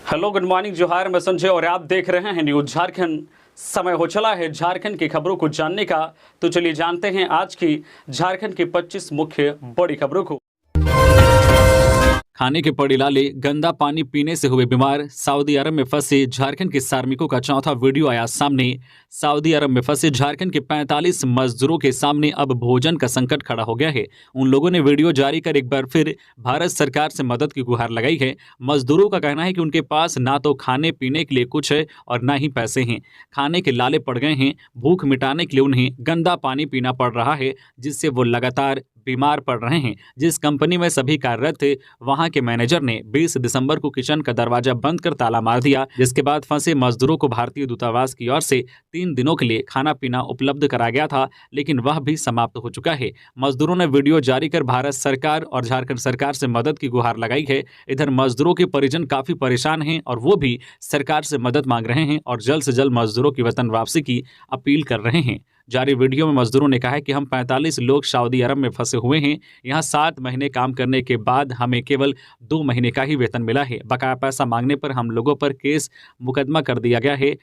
Hello, good morning, जोहार। मैं संजय और आप देख रहे हैं न्यूज झारखंड। समय हो चला है झारखंड की खबरों को जानने का, तो चलिए जानते हैं आज की झारखंड की 25 मुख्य बड़ी खबरों को। खाने के पड़ी लाले, गंदा पानी पीने से हुए बीमार। सऊदी अरब में फंसे झारखंड के श्रमिकों का चौथा वीडियो आया सामने। सऊदी अरब में फंसे झारखंड के 45 मजदूरों के सामने अब भोजन का संकट खड़ा हो गया है। उन लोगों ने वीडियो जारी कर एक बार फिर भारत सरकार से मदद की गुहार लगाई है। मजदूरों का कहना है कि उनके पास ना तो खाने पीने के लिए कुछ है और ना ही पैसे हैं। खाने के लाले पड़ गए हैं। भूख मिटाने के लिए उन्हें गंदा पानी पीना पड़ रहा है, जिससे वो लगातार बीमार पड़ रहे हैं। जिस कंपनी में सभी कार्यरत थे, वहां के मैनेजर ने 20 दिसंबर को किचन का दरवाजा बंद कर ताला मार दिया, जिसके बाद फंसे मजदूरों को भारतीय दूतावास की ओर से 3 दिनों के लिए खाना पीना उपलब्ध कराया गया था, लेकिन वह भी समाप्त हो चुका है। मजदूरों ने वीडियो जारी कर भारत सरकार और झारखंड सरकार से मदद की गुहार लगाई है। इधर मजदूरों के परिजन काफी परेशान हैं और वो भी सरकार से मदद मांग रहे हैं और जल्द से जल्द मजदूरों की वतन वापसी की अपील कर रहे हैं। जारी वीडियो में मजदूरों ने कहा है कि हम 45 लोग सऊदी अरब में फंसे हुए हैं। यहाँ 7 महीने काम करने के बाद हमें केवल 2 महीने का ही वेतन मिला है। बकाया पैसा मांगने पर हम लोगों पर केस मुकदमा कर दिया गया है।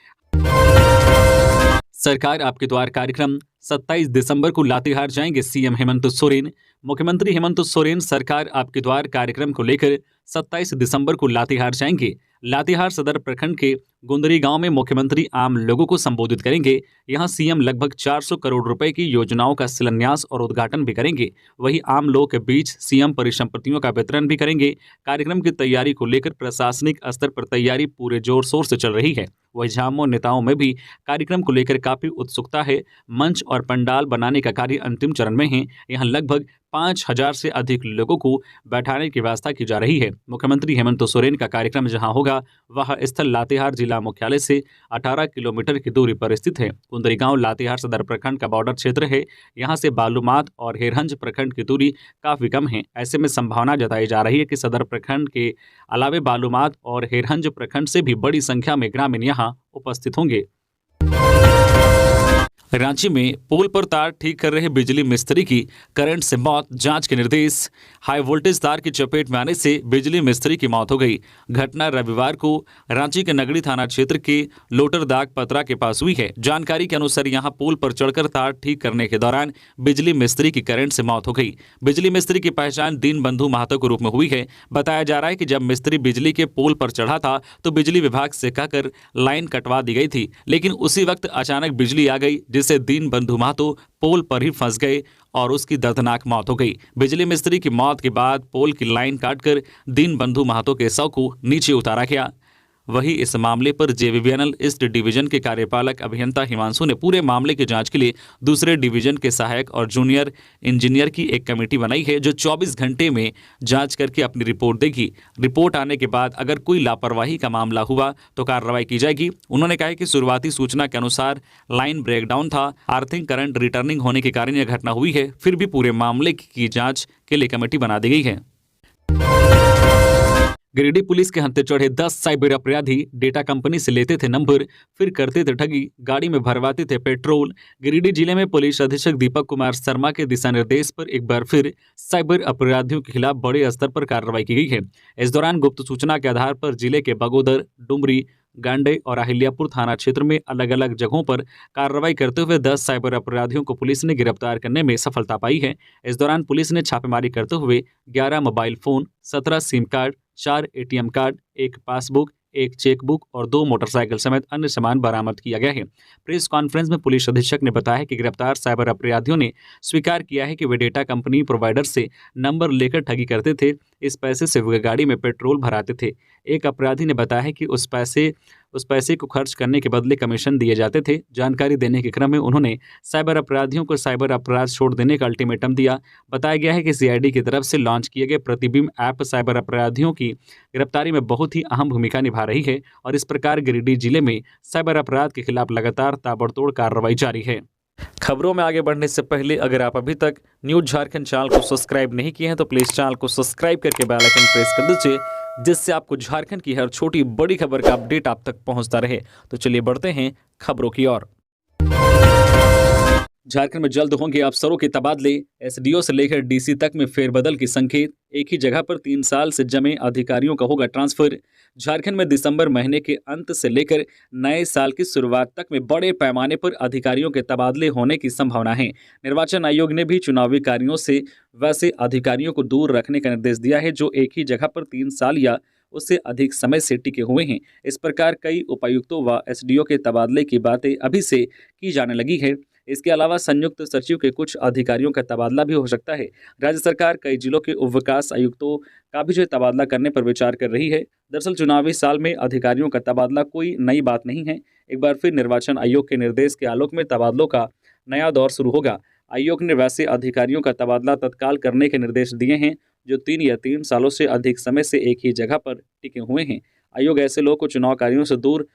सरकार आपके द्वार कार्यक्रम 27 दिसंबर को लातेहार जाएंगे सीएम हेमंत सोरेन। मुख्यमंत्री हेमंत सोरेन सरकार आपके द्वार कार्यक्रम को लेकर 27 दिसंबर को लातेहार जाएंगे। लातेहार सदर प्रखंड के गुंदरी गांव में मुख्यमंत्री आम लोगों को संबोधित करेंगे। यहां सीएम लगभग 400 करोड़ रुपए की योजनाओं का शिलान्यास और उद्घाटन भी करेंगे। वहीं आम लोगों के बीच सीएम परिसंपत्तियों का वितरण भी करेंगे। कार्यक्रम की तैयारी को लेकर प्रशासनिक स्तर पर तैयारी पूरे जोर शोर से चल रही है। वहीं झामुमो नेताओं में भी कार्यक्रम को लेकर काफी उत्सुकता है। मंच और पंडाल बनाने का कार्य अंतिम चरण में है। यहाँ लगभग 5000 से अधिक लोगों को बैठाने की व्यवस्था की जा रही है। मुख्यमंत्री हेमंत सोरेन का कार्यक्रम जहां होगा, वह स्थल लातेहार जिला मुख्यालय से 18 किलोमीटर की दूरी पर स्थित है। कुंदरी गांव लातेहार सदर प्रखंड का बॉर्डर क्षेत्र है। यहां से बालूमाथ और हेरहंज प्रखंड की दूरी काफी कम है। ऐसे में संभावना जताई जा रही है कि सदर प्रखंड के अलावे बालूमाथ और हेरहंज प्रखंड से भी बड़ी संख्या में ग्रामीण यहाँ उपस्थित होंगे। रांची में पोल पर तार ठीक कर रहे बिजली मिस्त्री की करंट से मौत, जांच के निर्देश। हाई वोल्टेज तार की चपेट में आने से बिजली मिस्त्री की मौत हो गई। घटना रविवार को रांची के नगड़ी थाना क्षेत्र के लोटरदाग पतरा के पास हुई है। जानकारी के अनुसार यहां पोल पर चढ़कर तार ठीक करने के दौरान बिजली मिस्त्री की करंट से मौत हो गई। बिजली मिस्त्री की पहचान दीनबंधु महतो के रूप में हुई है। बताया जा रहा है कि जब मिस्त्री बिजली के पोल पर चढ़ा था तो बिजली विभाग से कहकर लाइन कटवा दी गई थी, लेकिन उसी वक्त अचानक बिजली आ गई, जिससे दीनबंधु महतो पोल पर ही फंस गए और उसकी दर्दनाक मौत हो गई। बिजली मिस्त्री की मौत के बाद पोल की लाइन काटकर दीनबंधु महतो के शव को नीचे उतारा गया। वहीं इस मामले पर जेवीबीएनएल ईस्ट डिवीजन के कार्यपालक अभियंता हिमांशु ने पूरे मामले की जांच के लिए दूसरे डिवीजन के सहायक और जूनियर इंजीनियर की एक कमेटी बनाई है, जो 24 घंटे में जांच करके अपनी रिपोर्ट देगी। रिपोर्ट आने के बाद अगर कोई लापरवाही का मामला हुआ तो कार्रवाई की जाएगी। उन्होंने कहा कि शुरुआती सूचना के अनुसार लाइन ब्रेकडाउन था, अर्थिंग करंट रिटर्निंग होने के कारण यह घटना हुई है। फिर भी पूरे मामले की जाँच के लिए कमेटी बना दी गई है। गिरिडीह पुलिस के हत्थे चढ़े 10 साइबर अपराधी डेटा कंपनी से लेते थे नंबर, फिर करते थे ठगी, गाड़ी में भरवाते थे पेट्रोल। गिरिडीह जिले में पुलिस अधीक्षक दीपक कुमार शर्मा के दिशा निर्देश पर एक बार फिर साइबर अपराधियों के खिलाफ बड़े स्तर पर कार्रवाई की गई है। इस दौरान गुप्त सूचना के आधार पर जिले के बगोदर, डुमरी, गांडे और अहिल्यापुर थाना क्षेत्र में अलग अलग जगहों पर कार्रवाई करते हुए 10 साइबर अपराधियों को पुलिस ने गिरफ्तार करने में सफलता पाई है। इस दौरान पुलिस ने छापेमारी करते हुए 11 mobile phone, 17 SIM card, 4 ATM card, 1 passbook, 1 chequebook और 2 मोटरसाइकिल समेत अन्य सामान बरामद किया गया है। प्रेस कॉन्फ्रेंस में पुलिस अधीक्षक ने बताया कि गिरफ्तार साइबर अपराधियों ने स्वीकार किया है कि वे डेटा कंपनी प्रोवाइडर से नंबर लेकर ठगी करते थे। इस पैसे से वे गाड़ी में पेट्रोल भराते थे। एक अपराधी ने बताया है कि उस पैसे को खर्च करने के बदले कमीशन दिए जाते थे। जानकारी देने के क्रम में उन्होंने साइबर अपराधियों को साइबर अपराध छोड़ देने का अल्टीमेटम दिया। बताया गया है कि सीआईडी की तरफ से लॉन्च किए गए प्रतिबिंब ऐप साइबर अपराधियों की गिरफ्तारी में बहुत ही अहम भूमिका निभा रही है और इस प्रकार गिरिडीह जिले में साइबर अपराध के खिलाफ लगातार ताबड़तोड़ कार्रवाई जारी है। खबरों में आगे बढ़ने से पहले अगर आप अभी तक न्यूज झारखंड चैनल को सब्सक्राइब नहीं किए हैं तो प्लीज़ चैनल को सब्सक्राइब करके बेल आइकन प्रेस कर दीजिए, जिससे आपको झारखंड की हर छोटी बड़ी खबर का अपडेट आप तक पहुंचता रहे। तो चलिए बढ़ते हैं खबरों की ओर। झारखंड में जल्द होंगे अफसरों के तबादले। एसडीओ से लेकर डीसी तक में फेरबदल के संकेत। एक ही जगह पर 3 साल से जमे अधिकारियों का होगा ट्रांसफर। झारखंड में दिसंबर महीने के अंत से लेकर नए साल की शुरुआत तक में बड़े पैमाने पर अधिकारियों के तबादले होने की संभावना है। निर्वाचन आयोग ने भी चुनावी कार्यों से वैसे अधिकारियों को दूर रखने का निर्देश दिया है जो एक ही जगह पर 3 साल या उससे अधिक समय से टिके हुए हैं। इस प्रकार कई उपायुक्तों व एसडीओ के तबादले की बातें अभी से की जाने लगी है। इसके अलावा संयुक्त सचिव के कुछ अधिकारियों का तबादला भी हो सकता है। राज्य सरकार कई जिलों के उप विकास आयुक्तों का भी जो तबादला करने पर विचार कर रही है। दरअसल चुनावी साल में अधिकारियों का तबादला कोई नई बात नहीं है। एक बार फिर निर्वाचन आयोग के निर्देश के आलोक में तबादलों का नया दौर शुरू होगा। आयोग ने वैसे अधिकारियों का तबादला तत्काल करने के निर्देश दिए हैं जो 3 से अधिक समय से एक ही जगह पर टिके हुए हैं। आयोग ऐसे लोगों को चुनाव कार्यों से दूर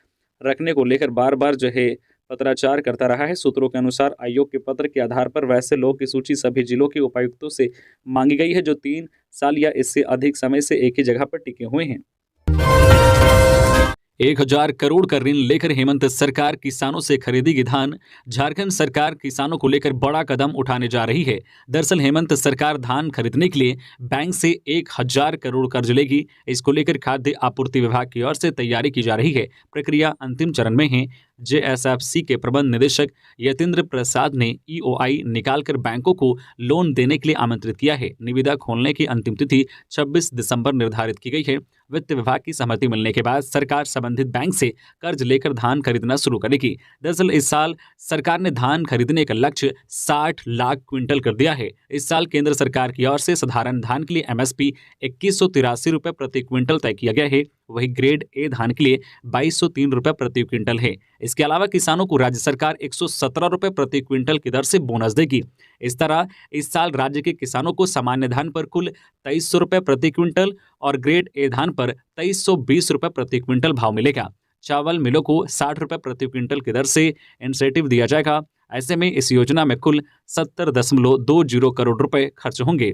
रखने को लेकर बार बार जो है पत्राचार करता रहा है। सूत्रों के अनुसार आयोग के पत्र के आधार पर वैसे लोग की सूची सभी जिलों के उपायुक्तों से मांगी गई है जो 3 साल या इससे अधिक समय से एक ही जगह पर टिके हुए हैं। 1000 करोड़ का ऋण लेकर हेमंत सरकार किसानों से खरीदेगी धान। झारखंड सरकार किसानों को लेकर बड़ा कदम उठाने जा रही है। दरअसल हेमंत सरकार धान खरीदने के लिए बैंक से 1000 करोड़ कर्ज लेगी। इसको लेकर खाद्य आपूर्ति विभाग की ओर से तैयारी की जा रही है। प्रक्रिया अंतिम चरण में है। जेएसएफसी के प्रबंध निदेशक यतेंद्र प्रसाद ने ईओआई निकालकर बैंकों को लोन देने के लिए आमंत्रित किया है। निविदा खोलने की अंतिम तिथि 26 दिसंबर निर्धारित की गई है। वित्त विभाग की सहमति मिलने के बाद सरकार संबंधित बैंक से कर्ज लेकर धान खरीदना शुरू करेगी। दरअसल इस साल सरकार ने धान खरीदने का लक्ष्य 60 लाख क्विंटल कर दिया है। इस साल केंद्र सरकार की ओर से साधारण धान के लिए एमएसपी 2183 रुपये प्रति क्विंटल तय किया गया है। वही ग्रेड ए धान के लिए 2203 रुपये प्रति क्विंटल है। इसके अलावा किसानों को राज्य सरकार 117 रुपये प्रति क्विंटल की दर से बोनस देगी। इस तरह इस साल राज्य के किसानों को सामान्य धान पर कुल 2300 रुपये प्रति क्विंटल और ग्रेड ए धान पर 2320 रुपये प्रति क्विंटल भाव मिलेगा। चावल मिलों को 60 रुपये प्रति क्विंटल की दर से इंसेंटिव दिया जाएगा। ऐसे में इस योजना में कुल 70.20 करोड़ रुपए खर्च होंगे।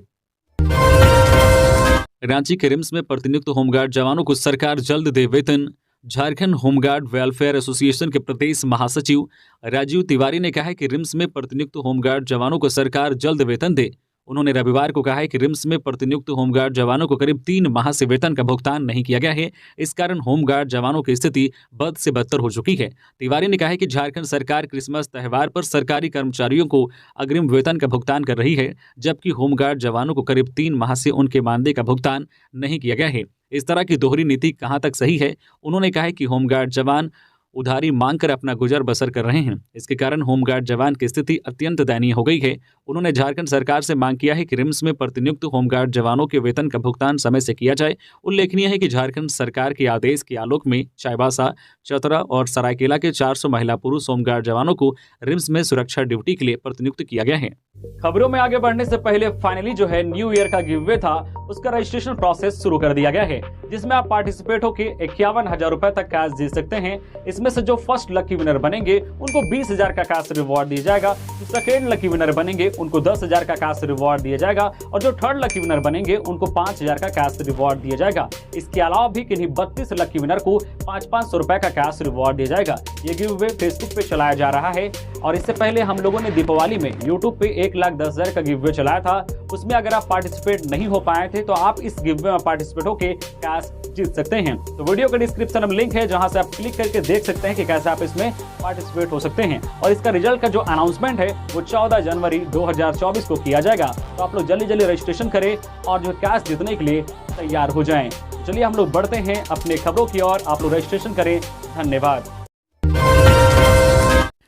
रांची के रिम्स में प्रतिनियुक्त होमगार्ड जवानों को सरकार जल्द दे वेतन। झारखंड होमगार्ड वेलफेयर एसोसिएशन के प्रदेश महासचिव राजीव तिवारी ने कहा है कि रिम्स में प्रतिनियुक्त होमगार्ड जवानों को सरकार जल्द वेतन दे। उन्होंने रविवार को कहा है कि रिम्स में प्रतिनियुक्त होमगार्ड जवानों को करीब 3 माह से वेतन का भुगतान नहीं किया गया है। इस कारण होमगार्ड जवानों की स्थिति बद से बदतर हो चुकी है। तिवारी ने कहा है कि झारखंड सरकार क्रिसमस त्यौहार पर सरकारी कर्मचारियों को अग्रिम वेतन का भुगतान कर रही है, जबकि होमगार्ड जवानों को करीब 3 माह से उनके मानदेय का भुगतान नहीं किया गया है। इस तरह की दोहरी नीति कहां तक सही है? उन्होंने कहा है कि होमगार्ड जवान उधारी मांगकर अपना गुजर बसर कर रहे हैं। इसके कारण होमगार्ड जवान की स्थिति अत्यंत दयनीय हो गई है। उन्होंने झारखंड सरकार से मांग किया है कि रिम्स में प्रतिनियुक्त होमगार्ड जवानों के वेतन का भुगतान समय से किया जाए। उल्लेखनीय है कि झारखंड सरकार के आदेश के आलोक में चाईबासा, चतरा और सरायकेला के 400 महिला पुरुष होमगार्ड जवानों को रिम्स में सुरक्षा ड्यूटी के लिए प्रतिनियुक्त किया गया है। खबरों में आगे बढ़ने से पहले फाइनली जो है न्यू ईयर का गिव अवे था, उसका रजिस्ट्रेशन प्रोसेस शुरू कर दिया गया है, जिसमें आप पार्टिसिपेट होकर 51,000 रुपए तक कैश जीत सकते हैं। इसमें से जो फर्स्ट लकी विनर बनेंगे उनको 20,000 का कैश रिवॉर्ड दिया जाएगा। जो सेकेंड लकी विनर बनेंगे उनको 10,000 का कैश रिवॉर्ड दिया जाएगा और जो थर्ड लकी विनर बनेंगे उनको 5,000 का कैश रिवॉर्ड दिया जाएगा। इसके अलावा भी किन्हीं 32 लकी विनर को 500 रुपए का कैश रिवॉर्ड दिया जाएगा। ये गिव अवे फेसबुक पे चलाया जा रहा है और इससे पहले हम लोगों ने दीपावली में यूट्यूब पे 1,10,000 का गिव अवे चलाया था। उसमें अगर आप पार्टिसिपेट नहीं हो पाए थे तो आप इस गिव अवे में पार्टिसिपेट होकर कैश जीत सकते हैं। तो वीडियो के डिस्क्रिप्शन में लिंक है जहां से आप क्लिक करके देख सकते हैं कि कैसे आप इसमें पार्टिसिपेट हो सकते हैं। और इसका रिजल्ट का जो अनाउंसमेंट है वो 14 जनवरी 2024 को किया जाएगा। तो आप लोग जल्दी जल्दी रजिस्ट्रेशन करें और जो कैश जीतने के लिए तैयार हो जाएं। चलिए हम लोग बढ़ते हैं अपने खबरों की ओर। आप लोग रजिस्ट्रेशन करें। धन्यवाद।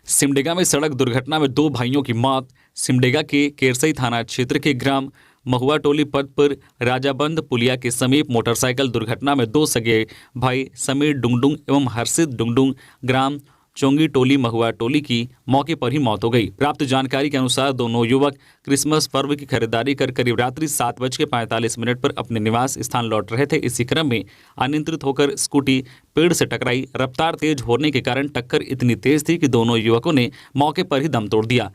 सिमडेगा में सड़क दुर्घटना में 2 भाइयों की मौत। सिमडेगा के केरसई थाना क्षेत्र के ग्राम महुआ टोली पथ पर राजाबंद पुलिया के समीप मोटरसाइकिल दुर्घटना में 2 सगे भाई समीर डुंगडुंग एवं हर्षित डुंगडुंग ग्राम चोंगी टोली महुआ टोली की मौके पर ही मौत हो गई। प्राप्त जानकारी के अनुसार दोनों युवक क्रिसमस पर्व की खरीदारी कर करीब रात्रि 7:45 पर अपने निवास स्थान लौट रहे थे। इसी क्रम में अनियंत्रित होकर स्कूटी पेड़ से टकराई। रफ्तार तेज होने के कारण टक्कर इतनी तेज थी कि दोनों युवकों ने मौके पर ही दम तोड़ दिया।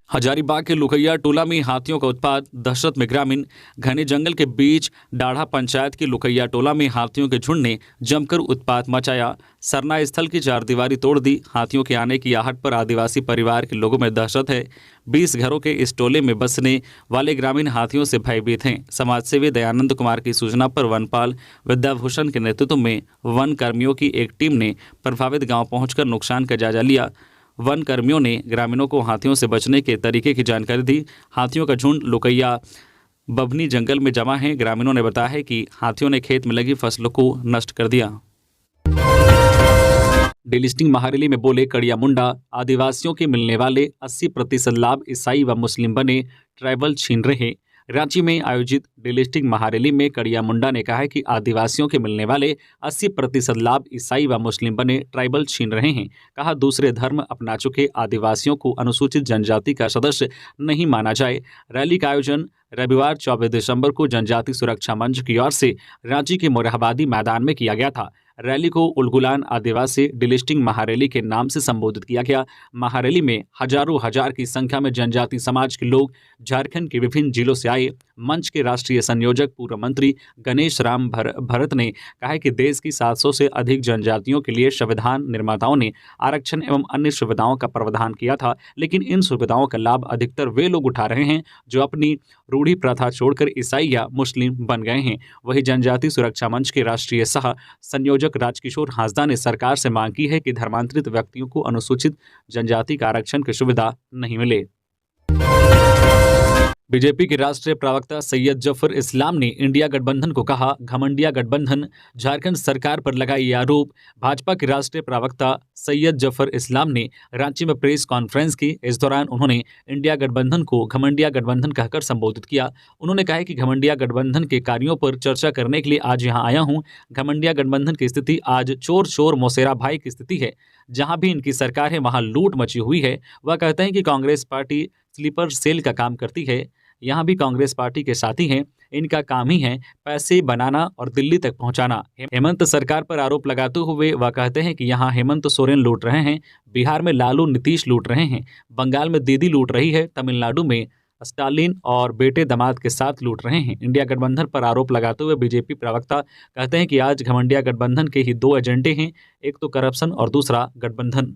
हजारीबाग के लुकैया टोला में हाथियों का उत्पात, दहशत में ग्रामीण। घने जंगल के बीच डाढ़ा पंचायत के लुकैया टोला में हाथियों के झुंड ने जमकर उत्पात मचाया। सरना स्थल की चारदीवारी तोड़ दी। हाथियों के आने की आहट पर आदिवासी परिवार के लोगों में दहशत है। 20 घरों के इस टोले में बसने वाले ग्रामीण हाथियों से भयभीत हैं। समाजसेवी दयानंद कुमार की सूचना पर वनपाल विद्याभूषण के नेतृत्व में वन कर्मियों की एक टीम ने प्रभावित गांव पहुंचकर नुकसान का जायजा लिया। वन कर्मियों ने ग्रामीणों को हाथियों से बचने के तरीके की जानकारी दी। हाथियों का झुंड लुकैया बभनी जंगल में जमा है। ग्रामीणों ने बताया है कि हाथियों ने खेत में लगी फसलों को नष्ट कर दिया। डिलिस्टिंग महारेली में बोले कड़िया मुंडा, आदिवासियों के मिलने वाले 80% लाभ ईसाई व मुस्लिम बने, ट्राइबल छीन रहे। रांची में आयोजित डिलिस्टिंग महारेली में कड़िया मुंडा ने कहा है कि आदिवासियों के मिलने वाले 80% लाभ ईसाई व मुस्लिम बने, ट्राइबल छीन रहे हैं। कहा दूसरे धर्म अपना चुके आदिवासियों को अनुसूचित जनजाति का सदस्य नहीं माना जाए। रैली का आयोजन रविवार 24 दिसंबर को जनजाति सुरक्षा मंच की ओर से रांची के मोरहाबादी मैदान में किया गया था। रैली को उलगुलान आदिवासी डिलिस्टिंग महारैली के नाम से संबोधित किया गया। महारैली में हजारों हजार की संख्या में जनजाति समाज के लोग झारखंड के विभिन्न जिलों से आए। मंच के राष्ट्रीय संयोजक पूर्व मंत्री गणेश राम भरत ने कहा कि देश की 700 से अधिक जनजातियों के लिए संविधान निर्माताओं ने आरक्षण एवं अन्य सुविधाओं का प्रावधान किया था, लेकिन इन सुविधाओं का लाभ अधिकतर वे लोग उठा रहे हैं जो अपनी रूढ़ी प्रथा छोड़कर ईसाई या मुस्लिम बन गए हैं। वही जनजाति सुरक्षा मंच के राष्ट्रीय सह संयोजक राजकिशोर हांसदा ने सरकार से मांग की है कि धर्मांतरित व्यक्तियों को अनुसूचित जनजाति का आरक्षण की सुविधा नहीं मिले। बीजेपी के राष्ट्रीय प्रवक्ता सैयद जफर इस्लाम ने इंडिया गठबंधन को कहा घमंडिया गठबंधन, झारखंड सरकार पर लगाए ये आरोप। भाजपा के राष्ट्रीय प्रवक्ता सैयद जफर इस्लाम ने रांची में प्रेस कॉन्फ्रेंस की। इस दौरान उन्होंने इंडिया गठबंधन को घमंडिया गठबंधन कहकर संबोधित किया। उन्होंने कहा कि घमंडिया गठबंधन के कार्यों पर चर्चा करने के लिए आज यहाँ आया हूँ। घमंडिया गठबंधन की स्थिति आज चोर चोर मौसेरा भाई की स्थिति है। जहाँ भी इनकी सरकार है वहाँ लूट मची हुई है। वह कहते हैं कि कांग्रेस पार्टी स्लीपर सेल का काम करती है। यहाँ भी कांग्रेस पार्टी के साथी हैं। इनका काम ही है पैसे बनाना और दिल्ली तक पहुंचाना। हेमंत सरकार पर आरोप लगाते हुए वह कहते हैं कि यहाँ हेमंत सोरेन लूट रहे हैं, बिहार में लालू नीतीश लूट रहे हैं, बंगाल में दीदी लूट रही है, तमिलनाडु में स्टालिन और बेटे दामाद के साथ लूट रहे हैं। इंडिया गठबंधन पर आरोप लगाते हुए बीजेपी प्रवक्ता कहते हैं कि आज घमंडिया गठबंधन के ही दो एजेंडे हैं, एक तो करप्शन और दूसरा गठबंधन।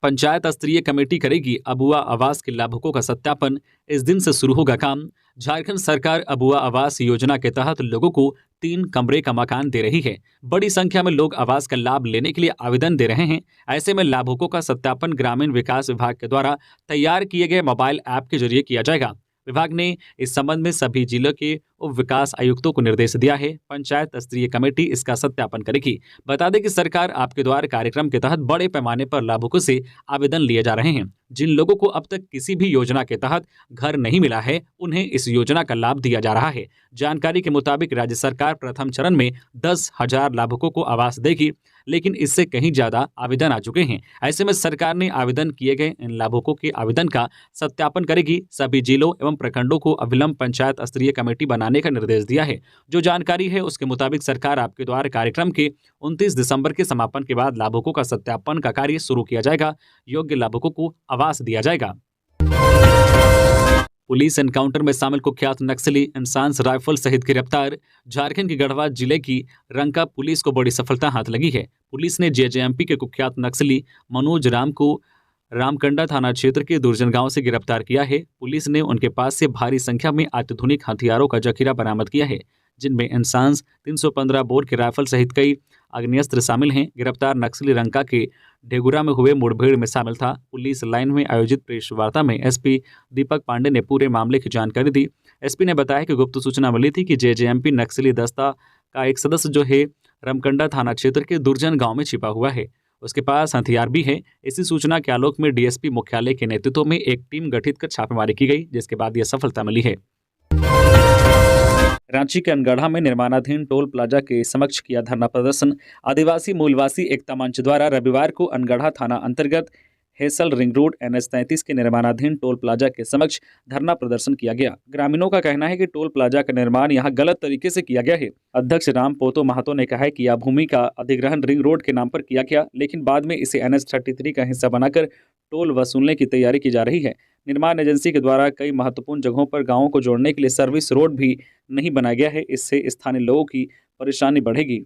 पंचायत स्तरीय कमेटी करेगी अबुआ आवास के लाभुकों का सत्यापन। इस दिन से शुरू होगा काम। झारखंड सरकार अबुआ आवास योजना के तहत लोगों को 3 कमरे का मकान दे रही है। बड़ी संख्या में लोग आवास का लाभ लेने के लिए आवेदन दे रहे हैं। ऐसे में लाभुकों का सत्यापन ग्रामीण विकास विभाग के द्वारा तैयार किए गए मोबाइल ऐप के जरिए किया जाएगा। विभाग ने इस संबंध में सभी जिलों के उप विकास आयुक्तों को निर्देश दिया है। पंचायत स्तरीय कमेटी इसका सत्यापन करेगी। बता दें कि सरकार आपके द्वार कार्यक्रम के तहत बड़े पैमाने पर लाभुकों से आवेदन लिए जा रहे हैं। जिन लोगों को अब तक किसी भी योजना के तहत घर नहीं मिला है, उन्हें इस योजना का लाभ दिया जा रहा है। जानकारी के मुताबिक राज्य सरकार प्रथम चरण में 10,000 लाभुकों को आवास देगी, लेकिन इससे कहीं ज्यादा आवेदन आ चुके हैं। ऐसे में सरकार ने आवेदन किए गए इन लाभुकों के आवेदन का सत्यापन करेगी। सभी जिलों एवं प्रखंडों को अविलंब पंचायत स्तरीय कमेटी बनाने का निर्देश दिया है। जो जानकारी है उसके मुताबिक सरकार आपके द्वार कार्यक्रम के 29 दिसंबर के समापन के बाद लाभुकों का सत्यापन का कार्य शुरू किया जाएगा। योग्य लाभुकों को आवास दिया जाएगा। पुलिस एनकाउंटर में शामिल कुख्यात नक्सली इंसास राइफल सहित गिरफ्तार। झारखंड के गढ़वा जिले की रंका पुलिस को बड़ी सफलता हाथ लगी है। पुलिस ने जेजेएमपी के कुख्यात नक्सली मनोज राम को रामकंडा थाना क्षेत्र के दुर्जन गांव से गिरफ्तार किया है। पुलिस ने उनके पास से भारी संख्या में अत्याधुनिक हथियारों का जखीरा बरामद किया है, जिनमें इंसास 315 बोर के राइफल सहित कई आग्नेयास्त्र शामिल हैं। गिरफ्तार नक्सली रंका के ढेगुरा में हुए मुठभेड़ में शामिल था। पुलिस लाइन में आयोजित प्रेस वार्ता में एसपी दीपक पांडे ने पूरे मामले की जानकारी दी। एसपी ने बताया कि गुप्त सूचना मिली थी कि जेजेएमपी नक्सली दस्ता का एक सदस्य जो है रामकंडा थाना क्षेत्र के दुर्जन गांव में छिपा हुआ है। उसके पास हथियार भी है। इसी सूचना के आलोक में डीएसपी मुख्यालय के नेतृत्व में एक टीम गठित कर छापेमारी की गई, जिसके बाद यह सफलता मिली है। रांची के अनगढ़ा में निर्माणाधीन टोल प्लाजा के समक्ष किया धरना प्रदर्शन। आदिवासी मूलवासी एकता मंच द्वारा रविवार को अनगढ़ा थाना अंतर्गत हेसल रिंग रोड NH-33 के निर्माणाधीन टोल प्लाजा के समक्ष धरना प्रदर्शन किया गया। ग्रामीणों का कहना है कि टोल प्लाजा का निर्माण यहां गलत तरीके से किया गया है। अध्यक्ष राम पोतो महतो ने कहा है कि यह भूमि का अधिग्रहण रिंग रोड के नाम पर किया गया, लेकिन बाद में इसे NH-33 का हिस्सा बनाकर टोल वसूलने की तैयारी की जा रही है। निर्माण एजेंसी के द्वारा कई महत्वपूर्ण जगहों पर गांवों को जोड़ने के लिए सर्विस रोड भी नहीं बनाया गया है। इससे स्थानीय लोगों की परेशानी बढ़ेगी।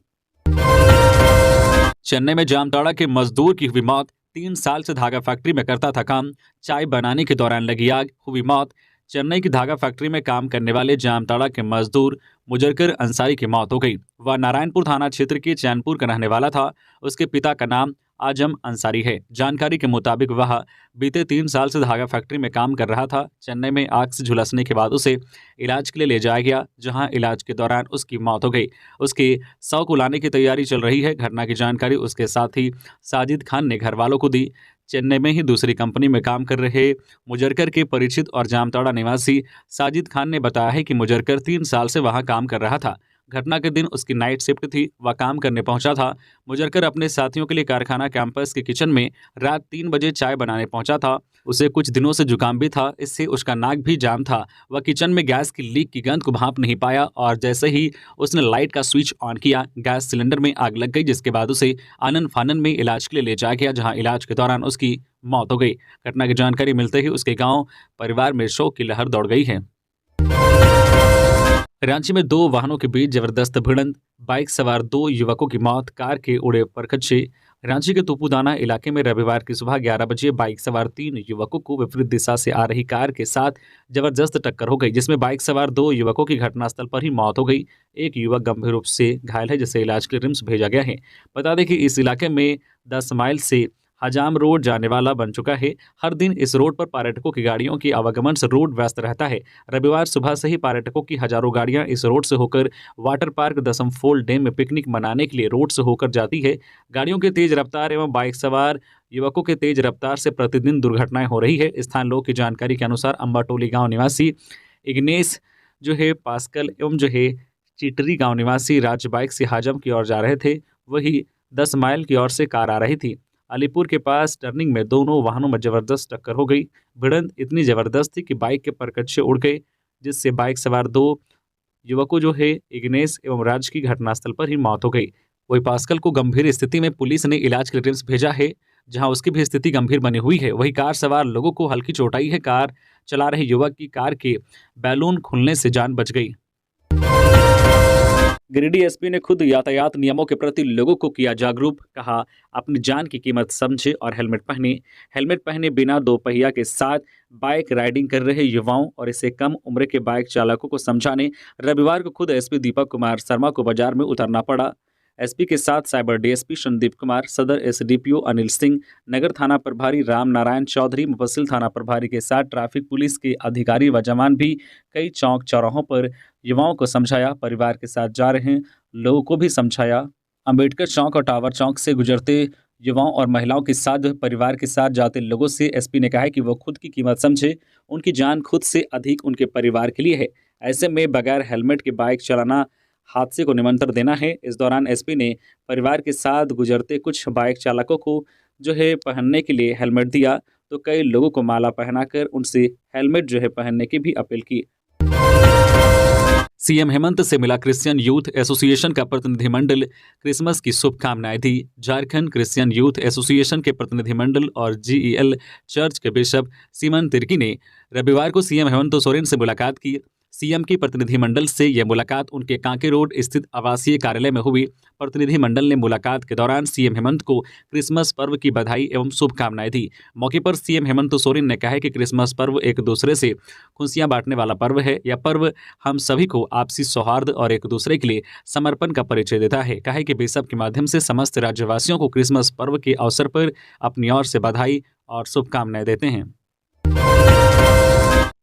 चेन्नई में जामताड़ा के मजदूर की हुई मौत। 3 साल से धागा फैक्ट्री में करता था काम, चाय बनाने के दौरान लगी आग, हुई मौत। चेन्नई की धागा फैक्ट्री में काम करने वाले जामताड़ा के मजदूर मुजरकर अंसारी की मौत हो गई। वह नारायणपुर थाना क्षेत्र के चैनपुर का रहने वाला था। उसके पिता का नाम आजम अंसारी है। जानकारी के मुताबिक वह बीते 3 साल से धागा फैक्ट्री में काम कर रहा था। चेन्नई में आग से झुलसने के बाद उसे इलाज के लिए ले जाया गया, जहां इलाज के दौरान उसकी मौत हो गई। उसके शव को लाने की तैयारी चल रही है। घटना की जानकारी उसके साथी साजिद खान ने घर वालों को दी। चेन्नई में ही दूसरी कंपनी में काम कर रहे मुजरकर के परिचित और जामताड़ा निवासी साजिद खान ने बताया है कि मुजरकर 3 साल से वहां काम कर रहा था। घटना के दिन उसकी नाइट शिफ्ट थी, वह काम करने पहुंचा था। मुजरकर अपने साथियों के लिए कारखाना कैंपस के किचन में रात 3 बजे चाय बनाने पहुंचा था। उसे कुछ दिनों से जुकाम भी था, इससे उसका नाक भी जाम था। वह किचन में गैस की लीक की गंध को भांप नहीं पाया और जैसे ही उसने लाइट का स्विच ऑन किया, गैस सिलेंडर में आग लग गई, जिसके बाद उसे आनन फानन में इलाज के लिए ले जाया गया, जहां इलाज के दौरान उसकी मौत हो गई। घटना की जानकारी मिलते ही उसके गांव परिवार में शोक की लहर दौड़ गई है। रांची में 2 वाहनों के बीच जबरदस्त भिड़ंत, बाइक सवार 2 युवकों की मौत, कार के उड़े परखच्चे। रांची के तुपुदाना इलाके में रविवार की सुबह 11 बजे बाइक सवार 3 युवकों को विपरीत दिशा से आ रही कार के साथ जबरदस्त टक्कर हो गई, जिसमें बाइक सवार 2 युवकों की घटनास्थल पर ही मौत हो गई। एक युवक गंभीर रूप से घायल है, जिसे इलाज के लिए रिम्स भेजा गया है। बता दें कि इस इलाके में 10 माइल से हजाम रोड जाने वाला बन चुका है। हर दिन इस रोड पर पर्यटकों की गाड़ियों की आवागमन से रोड व्यस्त रहता है। रविवार सुबह से ही पर्यटकों की हजारों गाड़ियां इस रोड से होकर वाटर पार्क दसम फोल डैम में पिकनिक मनाने के लिए रोड से होकर जाती है। गाड़ियों के तेज रफ्तार एवं बाइक सवार युवकों के तेज रफ्तार से प्रतिदिन दुर्घटनाएं हो रही है। स्थानीय लोगों की जानकारी के अनुसार अंबाटोली गांव निवासी इग्नेस जो है पास्कल एवं जो है चिटरी गांव निवासी राज बाइक से हाजम की ओर जा रहे थे। वही 10 माइल की ओर से कार आ रही थी। अलीपुर के पास टर्निंग में दोनों वाहनों में जबरदस्त टक्कर हो गई। भिड़ंत इतनी जबरदस्त थी कि बाइक के परकच्चे उड़ गए, जिससे बाइक सवार 2 युवकों जो है इग्नेस एवं राज की घटनास्थल पर ही मौत हो गई। वही पास्कल को गंभीर स्थिति में पुलिस ने इलाज के लिए रिम्स भेजा है, जहां उसकी भी स्थिति गंभीर बनी हुई है। वही कार सवार लोगों को हल्की चोट आई है। कार चला रहे युवक की कार के बैलून खुलने से जान बच गई। गिरिडीह एसपी ने खुद यातायात नियमों के प्रति लोगों को किया जागरूक। कहा, अपनी जान की कीमत समझे और हेलमेट पहने। हेलमेट पहने बिना दोपहिया के साथ बाइक राइडिंग कर रहे युवाओं और इससे कम उम्र के बाइक चालकों को समझाने रविवार को खुद एसपी दीपक कुमार शर्मा को बाजार में उतरना पड़ा। एसपी के साथ साइबर डीएसपी संदीप कुमार, सदर एसडीपीओ अनिल सिंह, नगर थाना प्रभारी राम नारायण चौधरी, मुफस्सिल थाना प्रभारी के साथ ट्रैफिक पुलिस के अधिकारी व जवान भी कई चौक चौराहों पर युवाओं को समझाया। परिवार के साथ जा रहे लोगों को भी समझाया। अंबेडकर चौक और टावर चौक से गुजरते युवाओं और महिलाओं के साथ परिवार के साथ जाते लोगों से एसपी ने कहा है कि वो खुद की कीमत समझे। उनकी जान खुद से अधिक उनके परिवार के लिए है। ऐसे में बगैर हेलमेट के बाइक चलाना हादसे को निमंत्रण देना है। इस दौरान एसपी ने परिवार के साथ गुजरते कुछ बाइक चालकों को जो है पहनने के लिए हेलमेट दिया, तो कई लोगों को माला पहनाकर उनसे हेलमेट जो है पहनने की भी अपील की। सीएम हेमंत से मिला क्रिश्चियन यूथ एसोसिएशन का प्रतिनिधिमंडल, क्रिसमस की शुभकामनाएं दी। झारखंड क्रिश्चियन यूथ एसोसिएशन के प्रतिनिधिमंडल और जीईएल चर्च के बिशप सीमन तिर्की ने रविवार को सीएम हेमंत सोरेन से मुलाकात की। सीएम की प्रतिनिधिमंडल से यह मुलाकात उनके कांके रोड स्थित आवासीय कार्यालय में हुई। प्रतिनिधिमंडल ने मुलाकात के दौरान सीएम हेमंत को क्रिसमस पर्व की बधाई एवं शुभकामनाएं दी। मौके पर सीएम हेमंत सोरेन ने कहा कि क्रिसमस पर्व एक दूसरे से खुशियां बांटने वाला पर्व है। यह पर्व हम सभी को आपसी सौहार्द और एक दूसरे के लिए समर्पण का परिचय देता है। कहा कि बिशप के माध्यम से समस्त राज्यवासियों को क्रिसमस पर्व के अवसर पर अपनी ओर से बधाई और शुभकामनाएं देते हैं।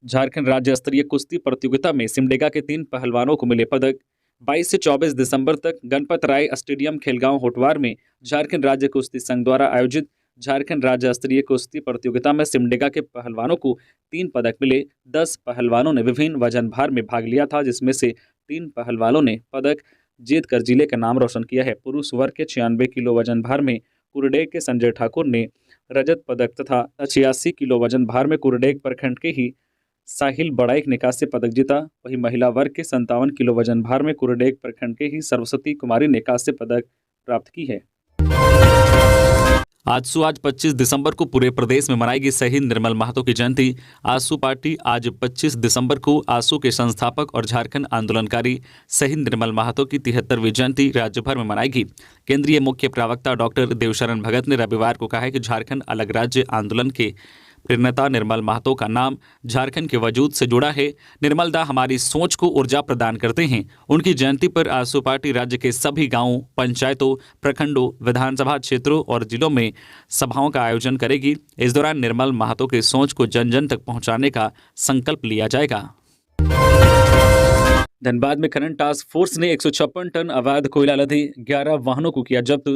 झारखंड राज्य स्तरीय कुश्ती प्रतियोगिता में सिमडेगा के 3 पहलवानों को मिले पदक। 22 से 24 दिसंबर तक गणपत राय स्टेडियम खेलगांव होटवार में झारखंड राज्य कुश्ती संघ द्वारा आयोजित झारखंड राज्य स्तरीय कुश्ती प्रतियोगिता में सिमडेगा के पहलवानों को 3 पदक मिले। 10 पहलवानों ने विभिन्न वजन भार में भाग लिया था, जिसमें से 3 पहलवानों ने पदक जीतकर जिले का नाम रोशन किया है। पुरुष वर्ग के 96 किलो वजन भार में कुरडेग के संजय ठाकुर ने रजत पदक तथा 86 किलो वजन भार में कुरडेग प्रखंड के ही साहिल बड़ाइक ने कांस्य पदक जीता। वहीं महिला वर्ग के 57 किलो वजन भार में कुरडेग प्रखंड के ही सरस्वती कुमारी ने कांस्य पदक प्राप्त की है। आज 25 दिसंबर को पूरे प्रदेश में मनाएगी शहीद निर्मल महतो की जयंती। आजसू पार्टी आज 25 दिसंबर को आजसू के संस्थापक और झारखंड आंदोलनकारी शहीद निर्मल महतो की 73वीं जयंती राज्य भर में मनाएगी। केंद्रीय मुख्य प्रवक्ता डॉक्टर देवशरण भगत ने रविवार को कहा है कि झारखंड अलग राज्य आंदोलन के प्रेरणा निर्मल महतो का नाम झारखंड के वजूद से जुड़ा है। निर्मल दा हमारी सोच को ऊर्जा प्रदान करते हैं। उनकी जयंती पर आजसू पार्टी राज्य के सभी गांवों, पंचायतों, प्रखंडों, विधानसभा क्षेत्रों और जिलों में सभाओं का आयोजन करेगी। इस दौरान निर्मल महतो की सोच को जन जन तक पहुंचाने का संकल्प लिया जाएगा। धनबाद में खनन टास्क फोर्स ने 156 टन अवैध कोयला लदे 11 वाहनों को किया जब्त।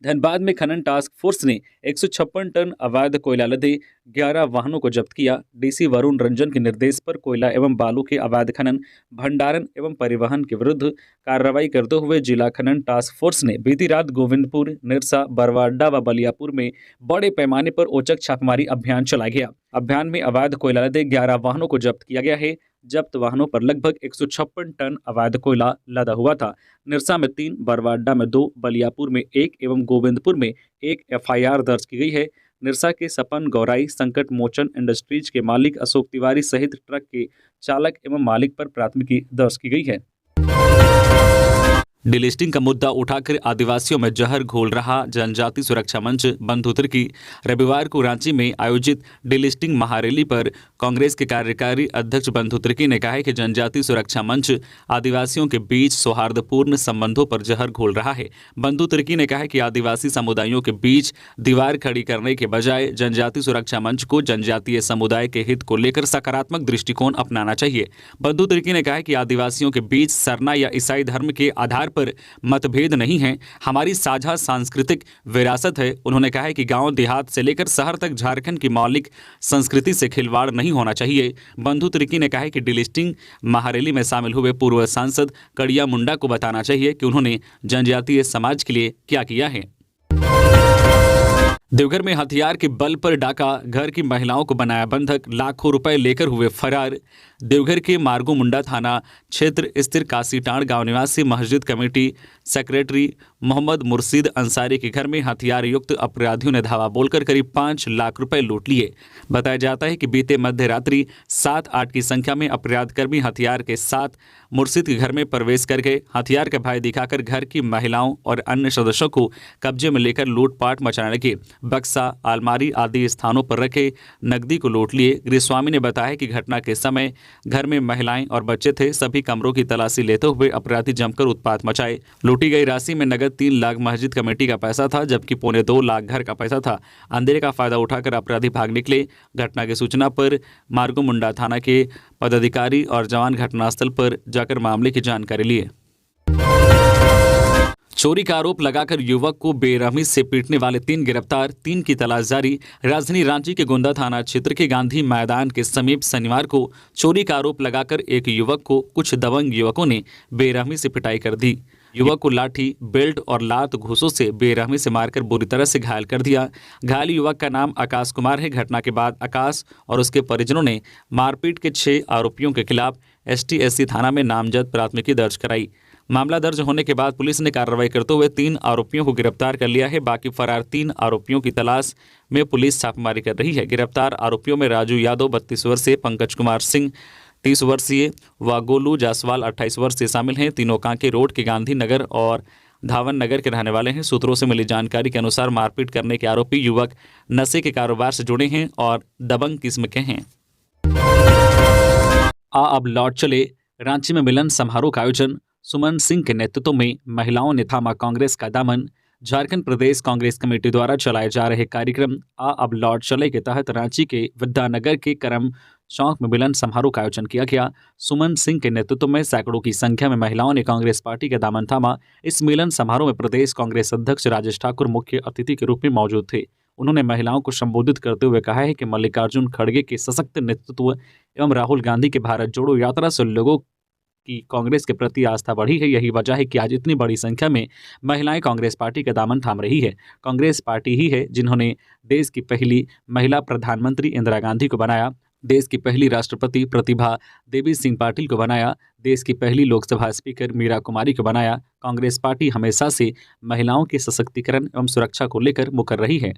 धनबाद में खनन टास्क फोर्स ने 156 टन अवैध कोयला लदे 11 वाहनों को जब्त किया। डीसी वरुण रंजन के निर्देश पर कोयला एवं बालू के अवैध खनन, भंडारण एवं परिवहन के विरुद्ध कार्रवाई करते हुए जिला खनन टास्क फोर्स ने बीती रात गोविंदपुर, निरसा, बरवाडा व बलियापुर में बड़े पैमाने पर औचक छापेमारी अभियान चलाया गया। अभियान में अवैध कोयला लदे 11 वाहनों को जब्त किया गया है। जब्त वाहनों पर लगभग 156 टन अवैध कोयला लदा हुआ था। निरसा में 3, बरवाडा में 2, बलियापुर में 1 एवं गोविंदपुर में 1 एफआईआर दर्ज की गई है। निरसा के सपन गौराई संकट मोचन इंडस्ट्रीज के मालिक अशोक तिवारी सहित ट्रक के चालक एवं मालिक पर प्राथमिकी दर्ज की गई है। डिलिस्टिंग का मुद्दा उठाकर आदिवासियों में जहर घोल रहा जनजाति सुरक्षा मंच बंधु तिर्की। रविवार को रांची में आयोजित डिलिस्टिंग महारैली पर कांग्रेस के कार्यकारी अध्यक्ष बंधु तिर्की ने कहा है कि जनजाति सुरक्षा मंच आदिवासियों के बीच सौहार्दपूर्ण संबंधों पर जहर घोल रहा है। बंधु तिर्की ने कहा है कि आदिवासी समुदायों के बीच दीवार खड़ी करने के बजाय जनजाति सुरक्षा मंच को जनजातीय समुदाय के हित को लेकर सकारात्मक दृष्टिकोण अपनाना चाहिए। बंधु तिर्की ने कहा है कि आदिवासियों के बीच सरना या ईसाई धर्म के आधार पर मतभेद नहीं है, हमारी साझा सांस्कृतिक विरासत है। उन्होंने कहा है कि गांव देहात से लेकर शहर तक झारखंड की मौलिक संस्कृति से खिलवाड़ नहीं होना चाहिए। बंधु तिर्की ने कहा है कि डिलिस्टिंग महारैली में शामिल हुए पूर्व सांसद कड़िया मुंडा को बताना चाहिए कि उन्होंने जनजातीय समाज के लिए क्या किया है। देवघर में हथियार के बल पर डाका, घर की महिलाओं को बनाया बंधक, लाखों रुपए लेकर हुए फरार। देवघर के मार्गो मुंडा थाना क्षेत्र स्थित कासीटांड़ गांव निवासी मस्जिद कमेटी सेक्रेटरी मोहम्मद मुर्शीद अंसारी के घर में हथियार युक्त अपराधियों ने धावा बोलकर करीब 5 लाख रुपए लूट लिए। बताया जाता है कि बीते मध्य रात्रि 7-8 की संख्या में अपराधकर्मी हथियार के साथ मुर्शीद के घर में प्रवेश करके हथियार का भय दिखाकर घर की महिलाओं और अन्य सदस्यों को कब्जे में लेकर लूटपाट मचाने लगे। बक्सा, अलमारी आदि स्थानों पर रखे नकदी को लूट लिए। गृहस्वामी ने बताया कि घटना के समय घर में महिलाएं और बच्चे थे। सभी कमरों की तलाशी लेते हुए अपराधी जमकर उत्पात मचाए। लूटी गई राशि में नगद 3 लाख मस्जिद कमेटी का पैसा था, जबकि 2.25 लाख घर का पैसा था। अंधेरे का फायदा उठाकर अपराधी भाग निकले। घटना की सूचना पर मार्गो मुंडा थाना के पदाधिकारी और जवान घटनास्थल पर जाकर मामले की जानकारी लिए। चोरी का आरोप लगाकर युवक को बेरहमी से पीटने वाले 3 गिरफ्तार, 3 की तलाश जारी। राजधानी रांची के गोंदा थाना क्षेत्र के गांधी मैदान के समीप शनिवार को चोरी का आरोप लगाकर एक युवक को कुछ दबंग युवकों ने बेरहमी से पिटाई कर दी। युवक को लाठी, बेल्ट और लात घूंसों से बेरहमी से मारकर बुरी तरह से घायल कर दिया। घायल युवक का नाम आकाश कुमार है। घटना के बाद आकाश और उसके परिजनों ने मारपीट के 6 आरोपियों के खिलाफ ST/SC थाना में नामजद प्राथमिकी दर्ज कराई। मामला दर्ज होने के बाद पुलिस ने कार्रवाई करते हुए 3 आरोपियों को गिरफ्तार कर लिया है। बाकी फरार 3 आरोपियों की तलाश में पुलिस छापेमारी कर रही है। गिरफ्तार आरोपियों में राजू यादव 32 वर्षीय, पंकज कुमार सिंह 30 वर्षीय व गोलू जायसवाल 28 वर्षीय शामिल हैं। तीनों कांके रोड के गांधी नगर और धावन नगर के रहने वाले हैं। सूत्रों से मिली जानकारी के अनुसार मारपीट करने के आरोपी युवक नशे के कारोबार से जुड़े हैं और दबंग किस्म के हैं। अब लौट चले। रांची में मिलन समारोह का आयोजन। सुमन सिंह के नेतृत्व में महिलाओं ने थामा कांग्रेस का दामन। झारखंड प्रदेश कांग्रेस कमेटी द्वारा चलाए जा रहे कार्यक्रम अब लौट चले के तहत रांची के विद्यानगर के करम चौक में मिलन समारोह का आयोजन किया गया। सुमन सिंह के नेतृत्व में सैकड़ों की संख्या में महिलाओं ने कांग्रेस पार्टी का दामन थामा। इस मिलन समारोह में प्रदेश कांग्रेस अध्यक्ष राजेश ठाकुर मुख्य अतिथि के रूप में मौजूद थे। उन्होंने महिलाओं को संबोधित करते हुए कहा है कि मल्लिकार्जुन खड़गे के सशक्त नेतृत्व एवं राहुल गांधी के भारत जोड़ो यात्रा से लोगों की कांग्रेस के प्रति आस्था बढ़ी है। यही वजह है कि आज इतनी बड़ी संख्या में महिलाएं कांग्रेस पार्टी का दामन थाम रही है। कांग्रेस पार्टी ही है जिन्होंने देश की पहली महिला प्रधानमंत्री इंदिरा गांधी को बनाया, देश की पहली राष्ट्रपति प्रतिभा देवी सिंह पाटिल को बनाया, देश की पहली लोकसभा स्पीकर मीरा कुमारी को बनाया। कांग्रेस पार्टी हमेशा से महिलाओं के सशक्तिकरण एवं सुरक्षा को लेकर मुकर रही है।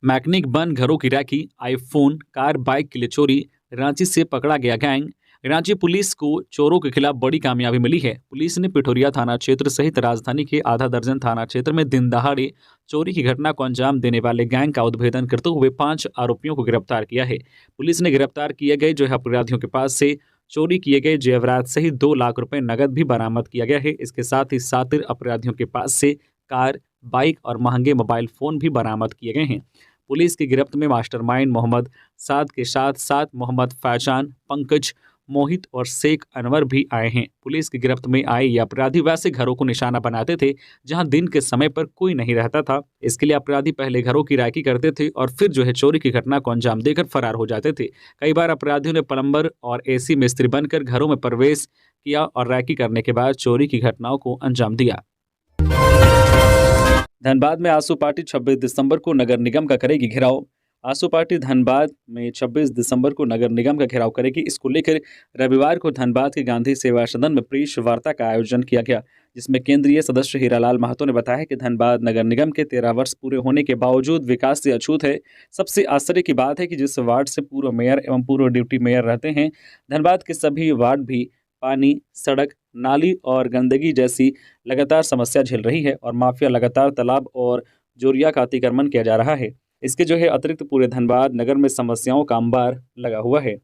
मैकेनिक बन घरों की रैकी, आईफोन, कार, बाइक के लिए चोरी, रांची से पकड़ा गया गैंग। रांची पुलिस को चोरों के खिलाफ बड़ी कामयाबी मिली है। पुलिस ने पिठोरिया थाना क्षेत्र सहित राजधानी के आधा दर्जन थाना क्षेत्र में दिन दहाड़े चोरी की घटना को अंजाम देने वाले गैंग का उद्भेदन करते हुए 5 आरोपियों को गिरफ्तार किया है। पुलिस ने गिरफ्तार किए गए जो है अपराधियों के पास से चोरी किए गए जेवरात सहित 2 लाख रुपए नगद भी बरामद किया गया है। इसके साथ ही सातिर अपराधियों के पास से कार, बाइक और महंगे मोबाइल फोन भी बरामद किए गए हैं। पुलिस की गिरफ्त में मास्टरमाइंड मोहम्मद साद के साथ साथ मोहम्मद फैजान, पंकज, मोहित और शेख अनवर भी आए हैं। पुलिस की गिरफ्त में आए ये अपराधी वैसे घरों को निशाना बनाते थे जहां दिन के समय पर कोई नहीं रहता था। इसके लिए अपराधी पहले घरों की रैकी करते थे और फिर जो है चोरी की घटना को अंजाम देकर फरार हो जाते थे। कई बार अपराधियों ने प्लम्बर और एसी मिस्त्री बनकर घरों में प्रवेश किया और रैकी करने के बाद चोरी की घटनाओं को अंजाम दिया। धनबाद में आसू पार्टी 26 दिसंबर को नगर निगम का करेगी घेराव। आसू पार्टी धनबाद में 26 दिसंबर को नगर निगम का घेराव करेगी। इसको लेकर रविवार को धनबाद के गांधी सेवा सदन में प्रेस वार्ता का आयोजन किया गया, जिसमें केंद्रीय सदस्य हीरालाल महतो ने बताया कि धनबाद नगर निगम के 13 वर्ष पूरे होने के बावजूद विकास से अछूत है। सबसे आश्चर्य की बात है कि जिस वार्ड से पूर्व मेयर एवं पूर्व डिप्टी मेयर रहते हैं, धनबाद के सभी वार्ड भी पानी, सड़क, नाली और गंदगी जैसी लगातार समस्या झेल रही है और माफिया लगातार तालाब और जोरिया का अतिक्रमण किया जा रहा है। इसके जो है अतिरिक्त पूरे धनबाद नगर में समस्याओं का अंबार लगा हुआ है।